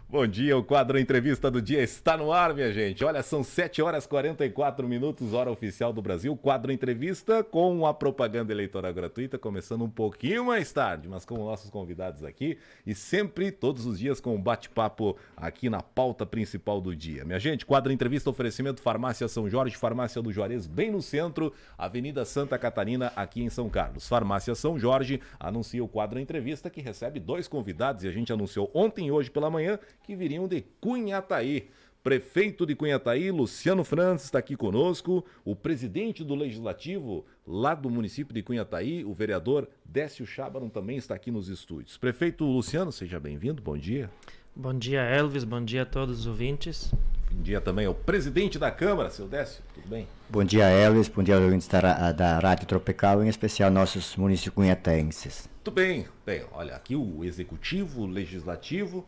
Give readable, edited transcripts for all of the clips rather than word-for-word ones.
Bom dia, o quadro Entrevista do Dia está no ar, minha gente. Olha, são 7 horas e 44 minutos, hora oficial do Brasil. Quadro Entrevista com a propaganda eleitoral gratuita, começando um pouquinho mais tarde, mas com nossos convidados aqui e sempre, todos os dias, com um bate-papo aqui na pauta principal do dia. Minha gente, quadro Entrevista, oferecimento Farmácia São Jorge, Farmácia do Juarez, bem no centro, Avenida Santa Catarina, aqui em São Carlos. Farmácia São Jorge anuncia o quadro Entrevista, que recebe 2 convidados e a gente anunciou ontem e hoje pela manhã que viriam de Cunhataí. Prefeito de Cunhataí, Luciano Franz, está aqui conosco. O presidente do Legislativo, lá do município de Cunhataí, o vereador Décio Chábaram, também está aqui nos estúdios. Prefeito Luciano, seja bem-vindo, bom dia. Bom dia, Elvis, bom dia a todos os ouvintes. Bom dia também ao presidente da Câmara, seu Décio, tudo bem? Bom dia, Elvis, bom dia aos ouvintes da Rádio Tropical, em especial nossos municípios cunhataenses. Tudo bem. Bem, olha, aqui o Executivo, o Legislativo.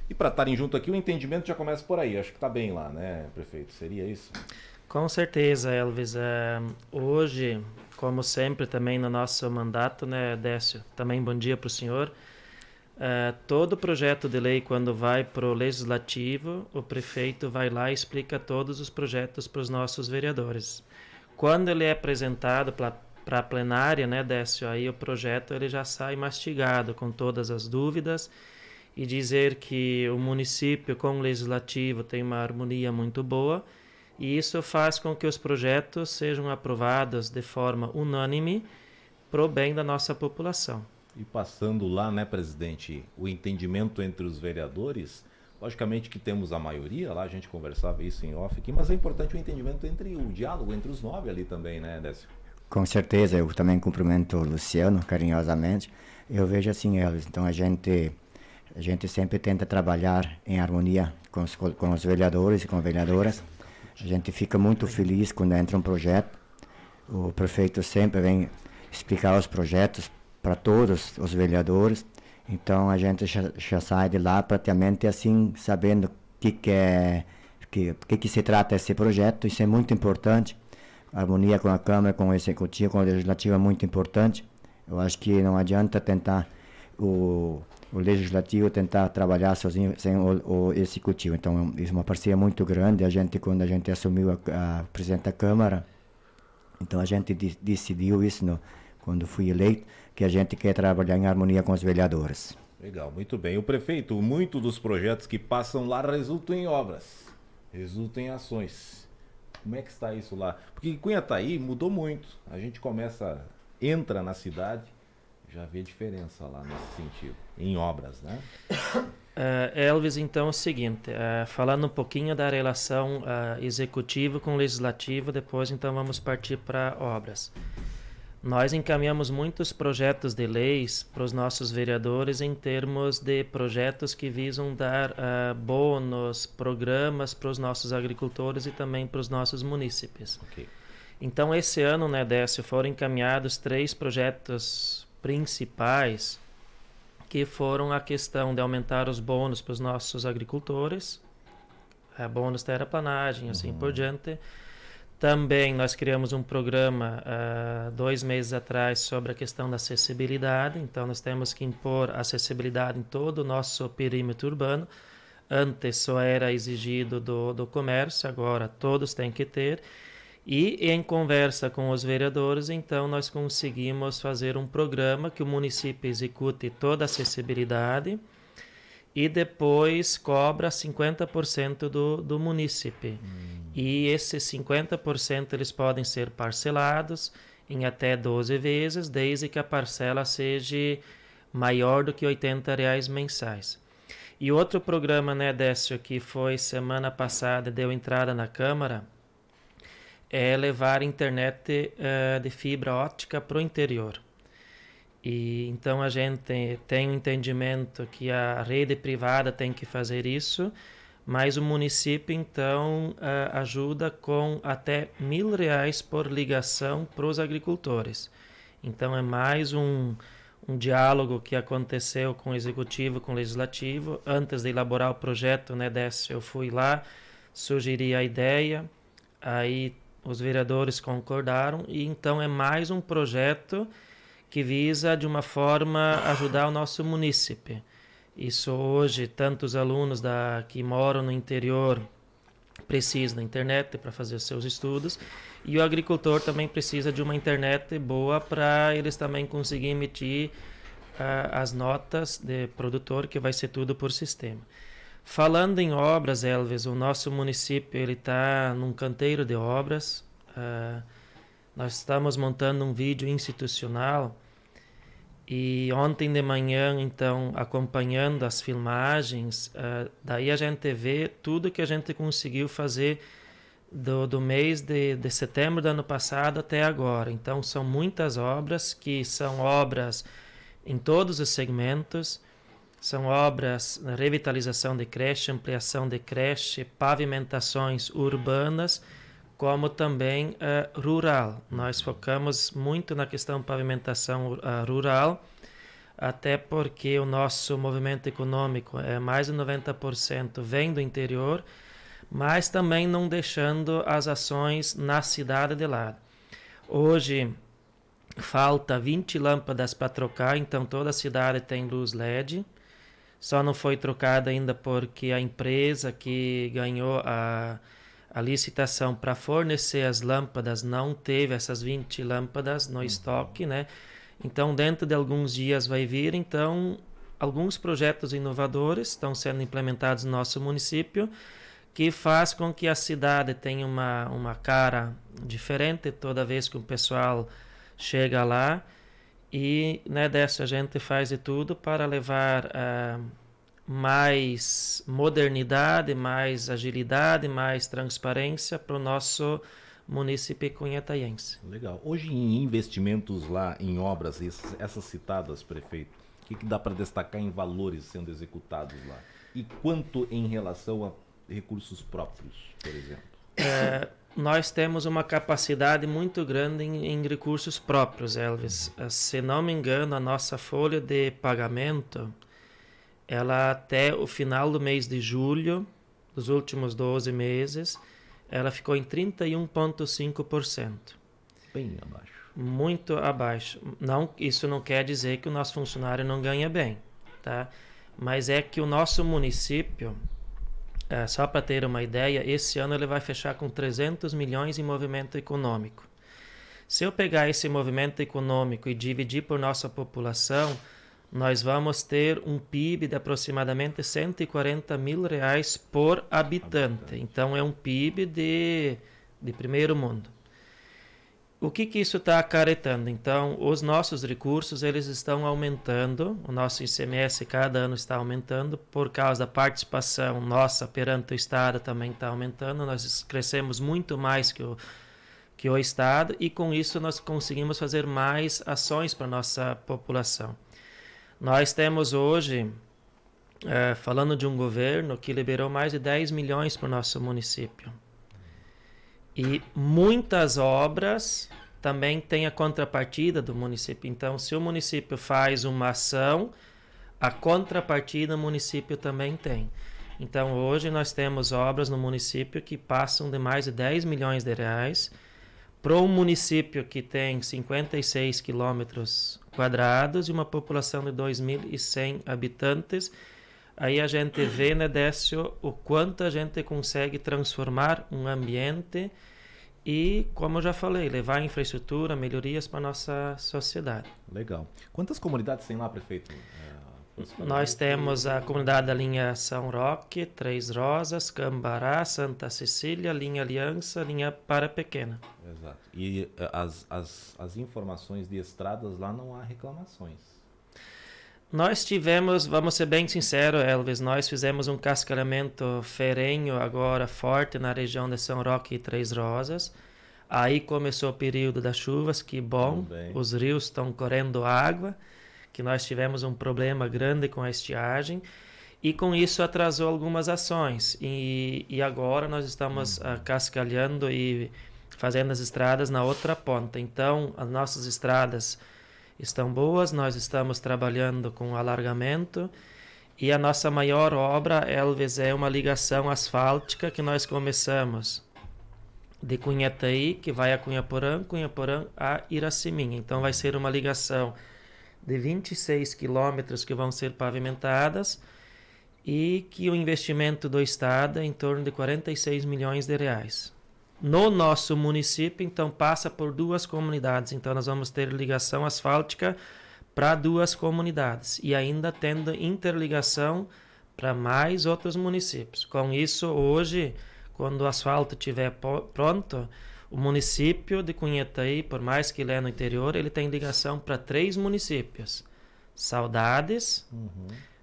E para estarem junto aqui, o entendimento já começa por aí. Acho que está bem lá, né, prefeito? Seria isso? Com certeza, Elvis. Hoje, como sempre, também no nosso mandato, né, Décio? Também bom dia para o senhor. Todo projeto de lei, quando vai para o Legislativo, o prefeito vai lá e explica todos os projetos para os nossos vereadores. Quando ele é apresentado para a plenária, né, Décio? Aí o projeto ele já sai mastigado com todas as dúvidas. E dizer que o município com o legislativo tem uma harmonia muito boa, e isso faz com que os projetos sejam aprovados de forma unânime para o bem da nossa população. E passando lá, né, presidente, o entendimento entre os vereadores, logicamente que temos a maioria, lá a gente conversava isso em off aqui, mas é importante o entendimento entre o diálogo entre os 9 ali também, né, Décio? Com certeza, eu também cumprimento o Luciano carinhosamente. Eu vejo assim, Elvis, então a gente sempre tenta trabalhar em harmonia com os vereadores e com vereadoras. A gente fica muito feliz quando entra um projeto. O prefeito sempre vem explicar os projetos para todos os vereadores. Então a gente já sai de lá praticamente assim, sabendo o que se trata esse projeto. Isso é muito importante. A harmonia com a Câmara, com o Executivo, com o Legislativo é muito importante. Eu acho que não adianta tentar o Legislativo tentar trabalhar sozinho sem o Executivo. Então, isso é uma parceria muito grande. Quando a gente assumiu a presidente da Câmara, então a gente decidiu isso quando fui eleito, que a gente quer trabalhar em harmonia com os vereadores. Legal, muito bem. O prefeito, muito dos projetos que passam lá resultam em obras, resultam em ações. Como é que está isso lá? Porque Cunhataí mudou muito. A gente entra na cidade, já vê diferença lá nesse sentido, em obras, né? Elvis, então é o seguinte, falando um pouquinho da relação executivo com legislativo, depois então vamos partir para obras. Nós encaminhamos muitos projetos de leis para os nossos vereadores em termos de projetos que visam dar bônus, programas para os nossos agricultores e também para os nossos munícipes. Okay. Então esse ano, né, Décio, foram encaminhados 3 projetos principais, que foram a questão de aumentar os bônus para os nossos agricultores, bônus terraplanagem, assim por diante. Também nós criamos um programa 2 meses atrás sobre a questão da acessibilidade, então nós temos que impor acessibilidade em todo o nosso perímetro urbano. Antes só era exigido do comércio, agora todos têm que ter. E em conversa com os vereadores, então, nós conseguimos fazer um programa que o município execute toda a acessibilidade e depois cobra 50% do munícipe. E esses 50% eles podem ser parcelados em até 12 vezes, desde que a parcela seja maior do que R$80 mensais. E outro programa, né, Décio, que foi semana passada, deu entrada na Câmara, é levar internet de fibra óptica para o interior. E então a gente tem um entendimento que a rede privada tem que fazer isso, mas o município então ajuda com até R$1.000 por ligação para os agricultores. Então é mais um diálogo que aconteceu com o Executivo, com o Legislativo. Antes de elaborar o projeto, né, Décio, eu fui lá, sugeri a ideia, aí os vereadores concordaram, e então é mais um projeto que visa, de uma forma, ajudar o nosso munícipe. Isso hoje, tantos alunos que moram no interior precisam da internet para fazer os seus estudos, e o agricultor também precisa de uma internet boa para eles também conseguirem emitir as notas de produtor, que vai ser tudo por sistema. Falando em obras, Elvis, o nosso município ele está num canteiro de obras. Nós estamos montando um vídeo institucional e ontem de manhã, então, acompanhando as filmagens, daí a gente vê tudo que a gente conseguiu fazer do mês de setembro do ano passado até agora. Então, são muitas obras, que são obras em todos os segmentos. São obras na revitalização de creche, ampliação de creche, pavimentações urbanas, como também rural. Nós focamos muito na questão pavimentação rural, até porque o nosso movimento econômico mais de 90% vem do interior, mas também não deixando as ações na cidade de lado. Hoje falta 20 lâmpadas para trocar, então toda a cidade tem luz LED. Só não foi trocada ainda porque a empresa que ganhou a licitação para fornecer as lâmpadas não teve essas 20 lâmpadas no estoque, né? Então, dentro de alguns dias vai vir. Então, alguns projetos inovadores estão sendo implementados no nosso município, que faz com que a cidade tenha uma cara diferente toda vez que o pessoal chega lá. E, né, dessa a gente faz de tudo para levar mais modernidade, mais agilidade, mais transparência para o nosso município cunhataense. Legal. Hoje, em investimentos lá, em obras, essas citadas, prefeito, o que dá para destacar em valores sendo executados lá? E quanto em relação a recursos próprios, por exemplo? Nós temos uma capacidade muito grande em recursos próprios, Elvis. Se não me engano, a nossa folha de pagamento, ela até o final do mês de julho, dos últimos 12 meses, ela ficou em 31,5%. Bem abaixo. Muito abaixo. Isso não quer dizer que o nosso funcionário não ganha bem, tá? Mas é que o nosso município, só para ter uma ideia, esse ano ele vai fechar com 300 milhões em movimento econômico. Se eu pegar esse movimento econômico e dividir por nossa população, nós vamos ter um PIB de aproximadamente R$140 mil por habitante. Então, é um PIB de primeiro mundo. O que isso está acarretando? Então, os nossos recursos eles estão aumentando, o nosso ICMS cada ano está aumentando, por causa da participação nossa perante o Estado também está aumentando, nós crescemos muito mais que o Estado, e com isso nós conseguimos fazer mais ações para a nossa população. Nós temos hoje, falando de um governo que liberou mais de 10 milhões para o nosso município. E muitas obras também têm a contrapartida do município. Então, se o município faz uma ação, a contrapartida o município também tem. Então, hoje nós temos obras no município que passam de mais de 10 milhões de reais. Para um município que tem 56 quilômetros quadrados e uma população de 2.100 habitantes, aí a gente vê, né, Décio, o quanto a gente consegue transformar um ambiente e, como eu já falei, levar infraestrutura, melhorias para a nossa sociedade. Legal. Quantas comunidades tem lá, prefeito? Nós temos a comunidade da linha São Roque, Três Rosas, Cambará, Santa Cecília, linha Aliança, linha Para Pequena. Exato. E as informações de estradas lá não há reclamações. Nós tivemos, vamos ser bem sinceros, Elvis, nós fizemos um cascalhamento ferrenho agora forte na região de São Roque e Três Rosas. Aí começou o período das chuvas, que bom, os rios estão correndo água, que nós tivemos um problema grande com a estiagem, e com isso atrasou algumas ações. E agora nós estamos cascalhando e fazendo as estradas na outra ponta. Então, as nossas estradas estão boas, nós estamos trabalhando com alargamento, e a nossa maior obra, Elvis, é uma ligação asfáltica que nós começamos de Cunhataí, que vai a Cunhaporã, Cunhaporã a Iraceminha. Então vai ser uma ligação de 26 quilômetros que vão ser pavimentadas, e que o investimento do Estado é em torno de 46 milhões de reais. No nosso município, então, passa por 2 comunidades. Então, nós vamos ter ligação asfáltica para 2 comunidades e ainda tendo interligação para mais outros municípios. Com isso, hoje, quando o asfalto estiver pronto, o município de Cunhetaí, por mais que ele é no interior, ele tem ligação para 3 municípios. Saudades,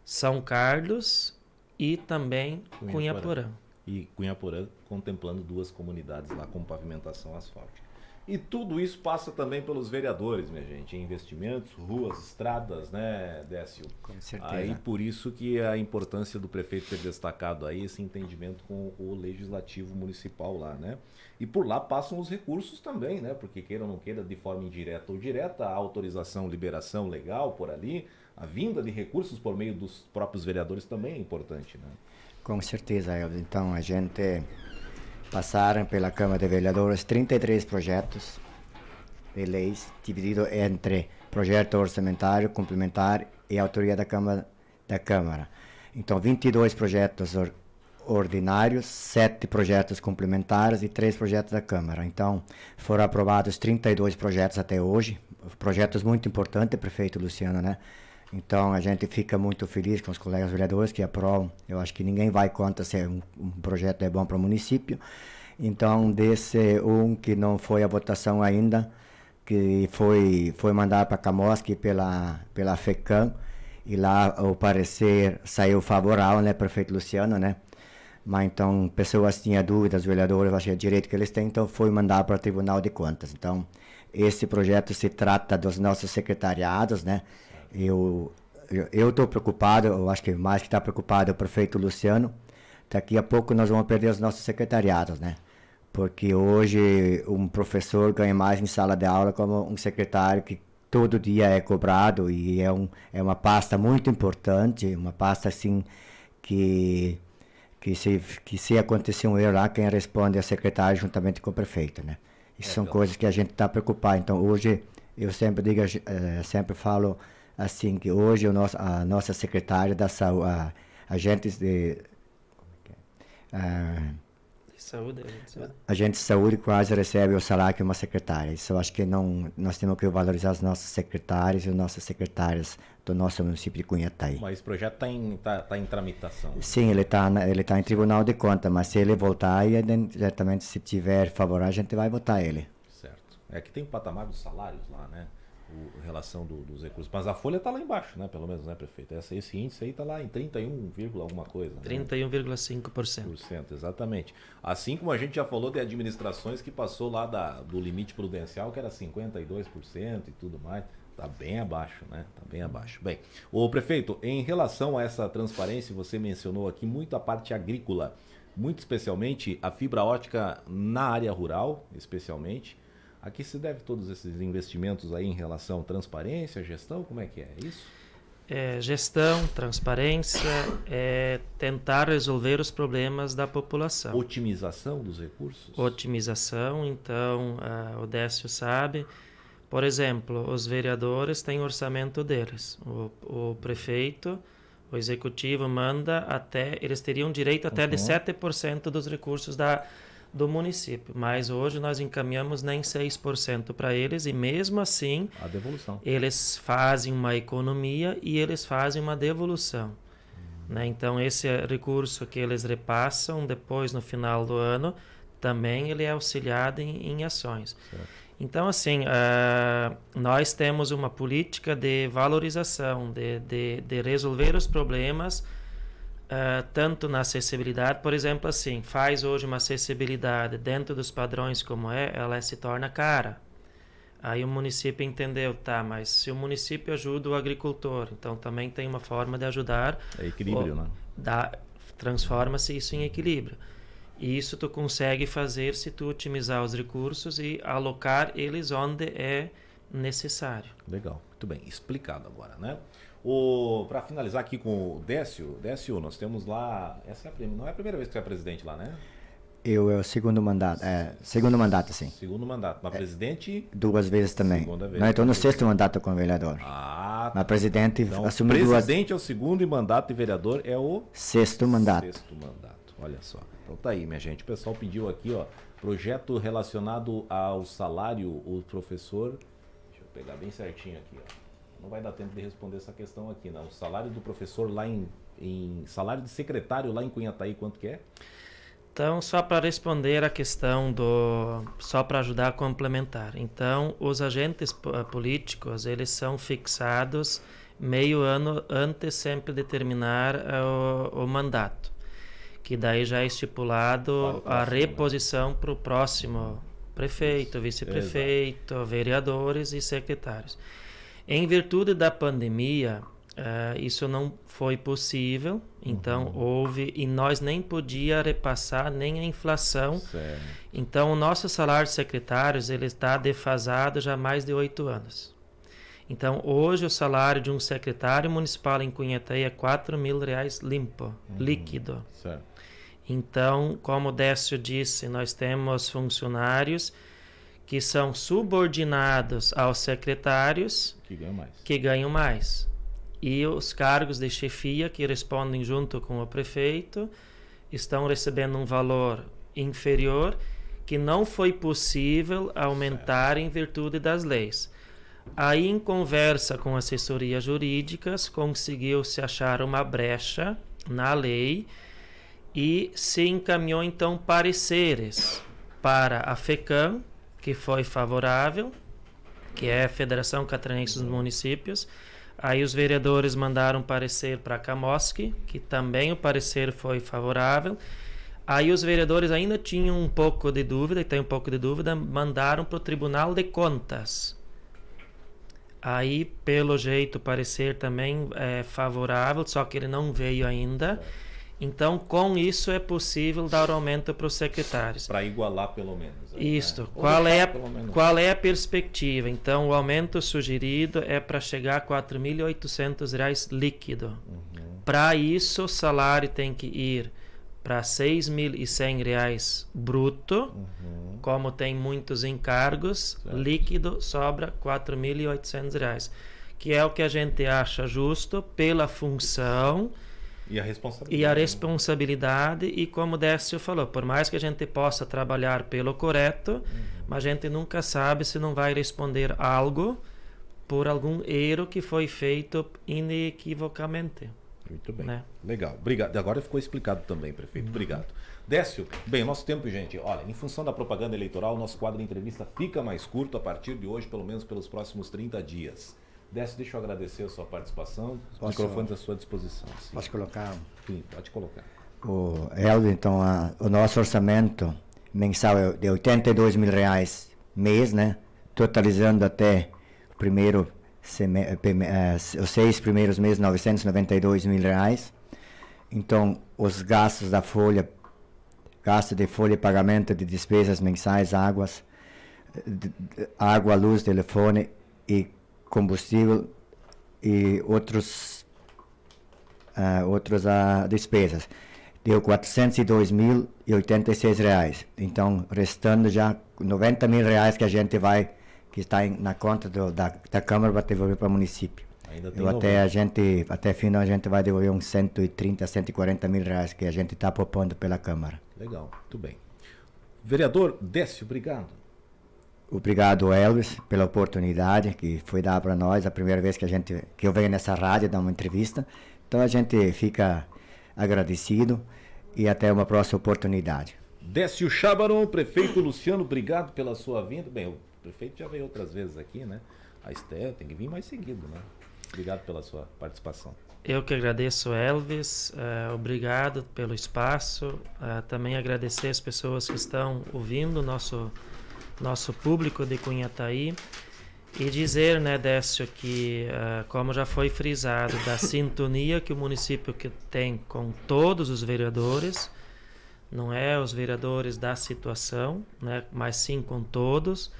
São Carlos e também Cunhaporã. E Cunhaporã contemplando 2 comunidades lá com pavimentação asfáltica. E tudo isso passa também pelos vereadores, minha gente, em investimentos, ruas, estradas, né, Décio? Com certeza. Aí por isso que a importância do prefeito ter destacado aí esse entendimento com o legislativo municipal lá, né? E por lá passam os recursos também, né? Porque queira ou não queira, de forma indireta ou direta, a autorização, liberação legal por ali, a vinda de recursos por meio dos próprios vereadores também é importante, né? Com certeza, Elvis. Então, a gente passaram pela Câmara de Vereadores 33 projetos de leis, dividido entre projeto orçamentário, complementar e autoria da Câmara. Então, 22 projetos ordinários, 7 projetos complementares e 3 projetos da Câmara. Então, foram aprovados 32 projetos até hoje, projetos muito importantes, prefeito Luciano, né? Então, a gente fica muito feliz com os colegas vereadores que aprovam. Eu acho que ninguém vai contra se um projeto é bom para o município. Então, desse que não foi a votação ainda, que foi mandado para a Camoski pela FECAM, e lá o parecer saiu favorável, né, prefeito Luciano, né? Mas então, pessoas tinham dúvidas, os vereadores, eu achei o direito que eles têm, então foi mandado para o Tribunal de Contas. Então, esse projeto se trata dos nossos secretariados, né? Eu estou preocupado, eu acho que mais que está preocupado é o prefeito Luciano. Daqui a pouco nós vamos perder os nossos secretariados, né? Porque hoje um professor ganha mais em sala de aula como um secretário que todo dia é cobrado, e é uma pasta muito importante, uma pasta assim que se acontecer um erro lá, quem responde é o secretário juntamente com o prefeito, né? Isso são coisas que a gente está preocupado. Então hoje eu sempre digo, sempre falo assim, que hoje a nossa secretária da saúde, agentes de saúde, agente de saúde quase recebe o salário que uma secretária. Isso eu acho que nós temos que valorizar os nossos secretários e os nossos secretários do nosso município de Cunhetaí. Mas esse projeto está em tramitação. Sim, ele tá em Tribunal de Contas, mas se ele voltar, aí certamente, se tiver favorável, a gente vai votar ele. Certo. É que tem o patamar dos salários lá, né? A relação dos recursos. Mas a folha está lá embaixo, né? Pelo menos, né, prefeito? Esse índice aí está lá em 31, alguma coisa. 31,5%. Exatamente. Assim como a gente já falou de administrações que passou lá do limite prudencial, que era 52% e tudo mais. Está bem abaixo, né? Está bem abaixo. Bem, ô prefeito, em relação a essa transparência, você mencionou aqui muito a parte agrícola, muito especialmente a fibra ótica na área rural, especialmente. Aqui se deve todos esses investimentos aí em relação à transparência, gestão, como é que é isso? Gestão, transparência, tentar resolver os problemas da população. Otimização dos recursos? Otimização, então, o Décio sabe. Por exemplo, os vereadores têm orçamento deles. O prefeito, o executivo manda eles teriam direito até de 7% dos recursos do município, mas hoje nós encaminhamos nem 6% para eles, e mesmo assim a devolução. Eles fazem uma economia e eles fazem uma devolução. Né? Então esse recurso que eles repassam depois no final do ano, também ele é auxiliado em ações. Certo. Então assim, nós temos uma política de valorização, de resolver os problemas, tanto na acessibilidade, por exemplo, assim, faz hoje uma acessibilidade dentro dos padrões como ela se torna cara. Aí o município entendeu, tá, mas se o município ajuda o agricultor, então também tem uma forma de ajudar. É equilíbrio, né? Transforma-se isso em equilíbrio. E isso tu consegue fazer se tu otimizar os recursos e alocar eles onde é necessário. Legal, muito bem, explicado agora, né? Para finalizar aqui com o Décio, nós temos lá, não é a primeira vez que você é presidente lá, né? Eu é o segundo mandato, sim. Segundo mandato. Mas presidente? 2 vezes também. Segunda vez. Não, eu estou no 6º mandato como vereador. Ah, Mas presidente então, assumiu 2. presidente é o segundo e mandato de vereador é o 6º mandato. sexto mandato. Olha só. Então tá aí, minha gente. O pessoal pediu aqui, ó, projeto relacionado ao salário, o professor. Deixa eu pegar bem certinho aqui, ó. Não vai dar tempo de responder essa questão aqui, não. O salário do professor lá em salário de secretário lá em Cunhataí, quanto que é? Então, só para responder a questão só para ajudar a complementar. Então, os agentes políticos, eles são fixados meio ano antes sempre de terminar o mandato, que daí já é estipulado a reposição para o próximo prefeito, vice-prefeito, vereadores e secretários. Em virtude da pandemia, isso não foi possível, então houve, e nós nem podia repassar nem a inflação. Certo. Então o nosso salário de secretários ele está defasado já há mais de 8 anos. Então hoje o salário de um secretário municipal em Cunhataí é R$4.000 limpo, líquido. Certo. Então, como o Décio disse, nós temos funcionários que são subordinados aos secretários que ganham mais. E os cargos de chefia que respondem junto com o prefeito estão recebendo um valor inferior que não foi possível aumentar em virtude das leis. Aí, em conversa com assessorias jurídicas, conseguiu-se achar uma brecha na lei e se encaminhou, então, pareceres para a FECAM, que foi favorável, que é a Federação Catarinense dos Municípios. Aí os vereadores mandaram parecer para a Camosc, que também o parecer foi favorável. Aí os vereadores ainda tinham um pouco de dúvida, e tem um pouco de dúvida, mandaram para o Tribunal de Contas. Aí, pelo jeito, o parecer também é favorável, só que ele não veio ainda. Então, com isso é possível dar aumento para os secretários. Para igualar pelo menos. Isto. Né? Qual é a perspectiva? Então, o aumento sugerido é para chegar a R$4.800 líquido. Para isso, o salário tem que ir para R$6.100 bruto. Como tem muitos encargos, certo. Líquido sobra R$4.800, que é o que a gente acha justo pela função. E a responsabilidade. E como o Décio falou, por mais que a gente possa trabalhar pelo correto, mas a gente nunca sabe se não vai responder algo por algum erro que foi feito inequivocamente. Muito bem, né? Legal, obrigado. Agora ficou explicado também, prefeito, obrigado. Décio, bem, nosso tempo, gente, olha, em função da propaganda eleitoral, nosso quadro de entrevista fica mais curto a partir de hoje, pelo menos pelos próximos 30 dias. Décio, deixa eu agradecer a sua participação. Os microfones à sua disposição. Sim. Posso colocar? Sim, pode colocar. O Elvio, então, o nosso orçamento mensal é de R$82 mil mês, né? Totalizando até os 6 primeiros meses, R$992 mil. Então, os gastos da folha, gasto de folha e pagamento de despesas mensais, água, luz, telefone e combustível e outras despesas. Deu R$402.086. Então, restando já R$90 mil que a gente que está na conta da Câmara para devolver para o município. Ainda tem até final a gente vai devolver uns 130, 140 mil reais que a gente está propondo pela Câmara. Legal, muito bem. Vereador Décio, obrigado. Obrigado, Elvis, pela oportunidade que foi dada para nós, a primeira vez que eu venho nessa rádio dar uma entrevista. Então a gente fica agradecido e até uma próxima oportunidade. Décio Chabaron, prefeito Luciano, obrigado pela sua vinda. Bem, o prefeito já veio outras vezes aqui, né? A Esté tem que vir mais seguido, né? Obrigado pela sua participação. Eu que agradeço, Elvis. Obrigado pelo espaço. Também agradecer as pessoas que estão ouvindo, nosso público de Cunhataí, e dizer, né, Décio, que como já foi frisado, da sintonia que o município tem com todos os vereadores, não é os vereadores da situação, né, mas sim com todos,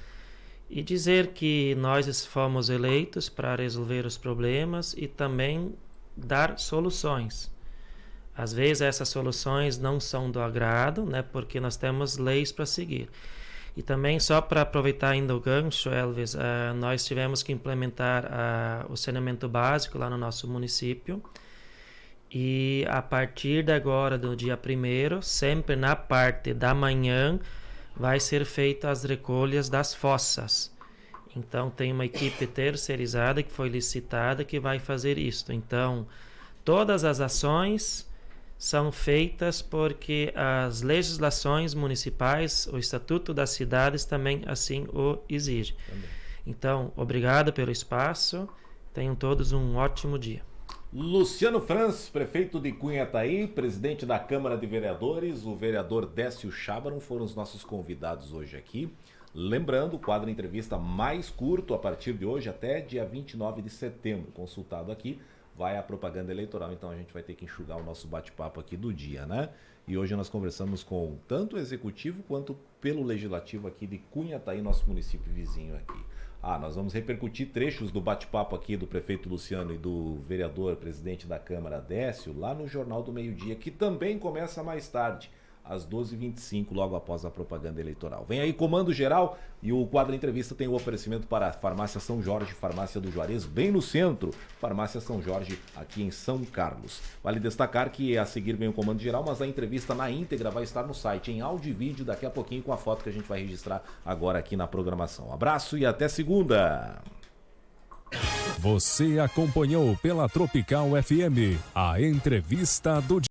e dizer que nós fomos eleitos para resolver os problemas e também dar soluções. Às vezes essas soluções não são do agrado, né, porque nós temos leis para seguir. E também, só para aproveitar ainda o gancho, Elvis, nós tivemos que implementar o saneamento básico lá no nosso município. E a partir de agora, do dia 1º, sempre na parte da manhã, vai ser feita as recolhas das fossas. Então, tem uma equipe terceirizada que foi licitada que vai fazer isso. Então, todas as ações são feitas porque as legislações municipais, o Estatuto das Cidades também assim o exige. Então, obrigado pelo espaço. Tenham todos um ótimo dia. Luciano Franz, prefeito de Cunhataí, presidente da Câmara de Vereadores, o vereador Décio Chábaron foram os nossos convidados hoje aqui. Lembrando, o quadro entrevista mais curto a partir de hoje até dia 29 de setembro, consultado aqui. Vai a propaganda eleitoral, então a gente vai ter que enxugar o nosso bate-papo aqui do dia, né? E hoje nós conversamos com tanto o executivo quanto pelo legislativo aqui de Cunhataí, nosso município vizinho aqui. Nós vamos repercutir trechos do bate-papo aqui do prefeito Luciano e do vereador presidente da Câmara Décio lá no Jornal do Meio-Dia, que também começa mais tarde, às 12h25, logo após a propaganda eleitoral. Vem aí Comando Geral e o quadro entrevista tem o oferecimento para a Farmácia São Jorge, Farmácia do Juarez, bem no centro, Farmácia São Jorge, aqui em São Carlos. Vale destacar que a seguir vem o Comando Geral, mas a entrevista na íntegra vai estar no site, em áudio e vídeo, daqui a pouquinho com a foto que a gente vai registrar agora aqui na programação. Abraço e até segunda! Você acompanhou pela Tropical FM a entrevista do dia.